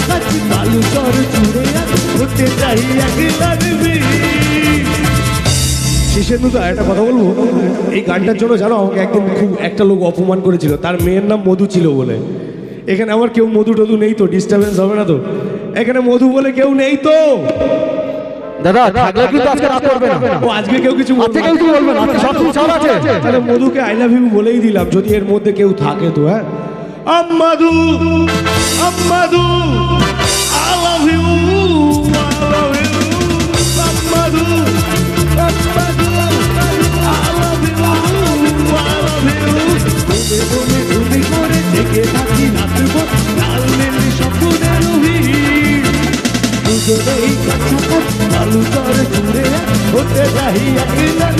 কাছাকাছি কালু চর জুড়ে হতে চাই একবার শীর্ষেন্দুদা একটা কথা বলবো, এই গানটার জন্য জানো আমাকে একদিন খুব একটা লোক অপমান করেছিল, তার মেয়ের নাম মধু ছিল বলে। এখানে আমার কেউ মধু টধু নেই তো, ডিস্টারবেন্স হবে না তো? এখানে মধু বলে কেউ নেই তো দাদা? থাকলে কিন্তু আজকে রাত করবে না। ও আজকে কেউ কিছু বলবে না, আজকে সব কিছু ছাড় আছে। তাহলে মধুকে আই লাভ ইউ বলেই দিলাম, যদি এর মধ্যে কেউ থাকে তো। হ্যাঁ, আম্মাদু আম্মাদু I love you, I love you আম্মাদু আম্মাদু I love you, I love you. তুমি তুমি করে থেকে থাকি নাচবো লাল নীল স্বপ্নের ভিড়, দুজনেই কাছাকাছি কালু চর জুড়ে হতে চাই একবার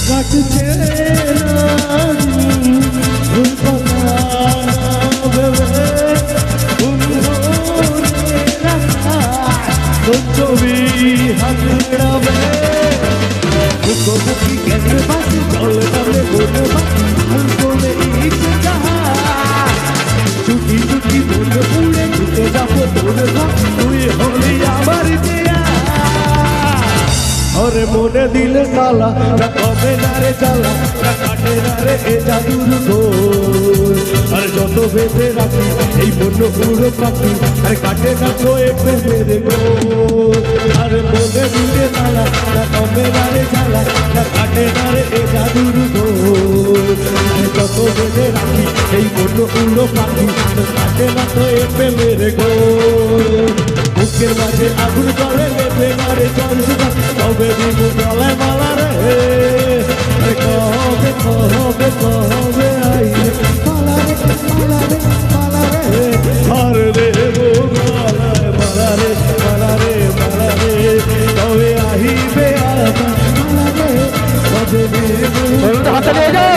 কাটছে ছবি হাতড়াবে মুখোমুখি কেন্দ্রে বাসে চলে যাবে বলে বলে ইচ্ছা ছুটি ছুটি বলে উড়ে ছুটে যাবো তোর তুই হলি আমার দেয়া। ওরে মনে দিলে তালা না কবে না রে জ্বালা না কাটে না রে এ জাদুর গোল, আর যত বেঁধে রাখি এই মন পুরো পাখি আর কাটে না তো একটু মেরে গোল। আর মনে দিলে তালা না কবে না রে জ্বালা না কাটে না রে এ জাদুর গোল, আর যত বেঁধে রাখি এই মন পুরো পাখি কাটে না তো একটু মেরে গোল। বুকের মাঝে আগুন জলে লেপে মারে জল তবে দিব জলে মালা রে কবে কবে কবে আইলে মালা রে মালা রে মালা রে আর দেবো মালায় মালা রে মালা রে মালা রে তবে আহিবে মালা রে কবে দেবো হাতে নিয়ে যাও।